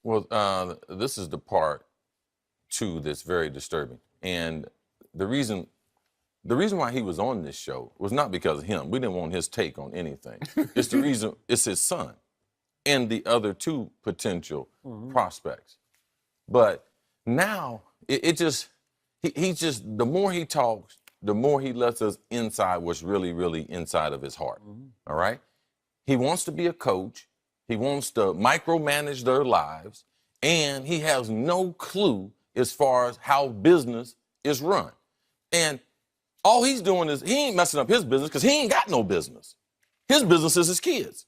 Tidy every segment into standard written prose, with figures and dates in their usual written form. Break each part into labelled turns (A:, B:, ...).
A: Well, this is the part two that's very disturbing, and the reason why he was on this show was not because of him. We didn't want his take on anything. It's the reason. It's his son and the other two potential prospects. But now he just the more he talks, the more he lets us inside what's really, really inside of his heart. All right? He wants to be a coach. He wants to micromanage their lives, and he has no clue as far as how business is run. And all he's doing is he ain't messing up his business because he ain't got no business. His business is his kids.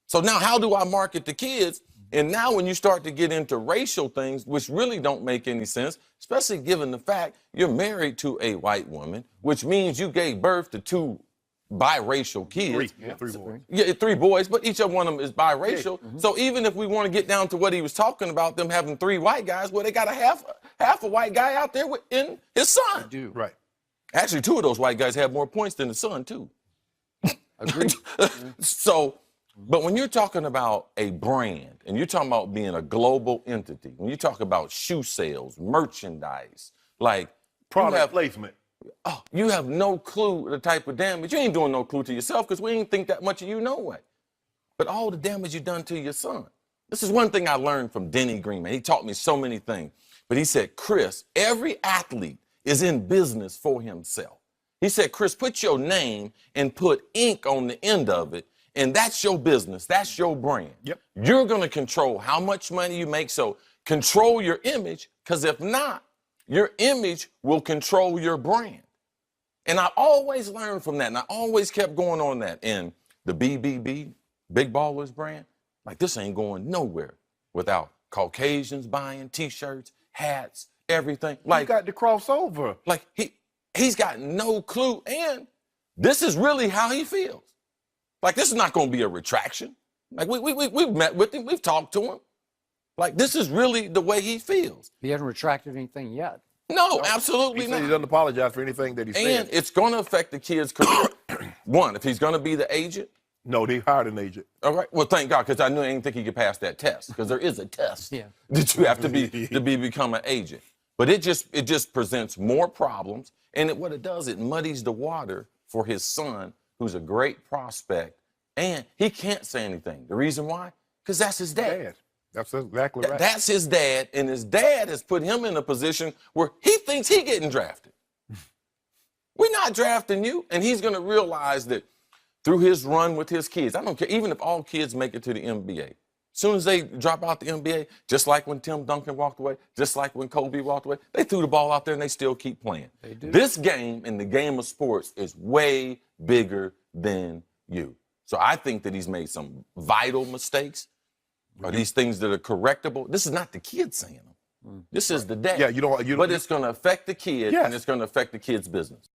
A: So now how do I market the kids? And now when you start to get into racial things, which really don't make any sense, especially given the fact you're married to a white woman, which means you gave birth to two biracial kids.
B: Three boys.
A: Yeah, three boys, but each of one of them is biracial. So even if we want to get down to what he was talking about, them having three white guys, well, they got a half a white guy out there in his son.
B: They do.
C: Right.
A: Actually, two of those white guys have more points than the son, too.
B: Agreed.
A: So, but when you're talking about a brand and you're talking about being a global entity, when you talk about shoe sales, merchandise, like
C: Product placement.
A: Oh, you have no clue the type of damage. You ain't doing no clue to yourself because we ain't think that much of you no way. But all the damage you done to your son. This is one thing I learned from Denny Green, man. He taught me so many things. But he said, Cris, every athlete is in business for himself. He said, Cris, put your name and put ink on the end of it, and that's your business. That's your brand.
C: Yep.
A: You're going to control how much money you make. So control your image, because if not, your image will control your brand. And I always learned from that, and I always kept going on that. And the BBB, Big Ballers brand, like this ain't going nowhere without Caucasians buying T-shirts, hats, everything.
C: Like, got to cross over.
A: Like he's got no clue, and this is really how he feels. Like this is not going to be a retraction. Like we've met with him, we've talked to him. Like this is really the way he feels.
B: He hasn't retracted anything yet.
A: No, absolutely
C: He
A: not.
C: said he doesn't apologize for anything that he said.
A: And it's going to affect the kid's career. One, if he's going to be the agent.
C: No, they hired an agent.
A: All right. Well, thank God, because I knew I didn't think he could pass that test, because there is a test that you have to become an agent. But it just presents more problems, and what it does, it muddies the water for his son, who's a great prospect, and he can't say anything. The reason why? Because that's his dad.
C: That's exactly right.
A: That's his dad, and his dad has put him in a position where he thinks he's getting drafted. We're not drafting you, and he's going to realize that through his run with his kids. I don't care, even if all kids make it to the NBA. As soon as they drop out the NBA, just like when Tim Duncan walked away, just like when Kobe walked away, they threw the ball out there and they still keep playing.
B: They do.
A: This game and the game of sports is way bigger than you. So I think that he's made some vital mistakes. Are these things that are correctable? This is not the kid saying them. This is the dad.
C: Yeah, you don't.
A: But it's going to affect the kid, and it's going to affect the kid's business.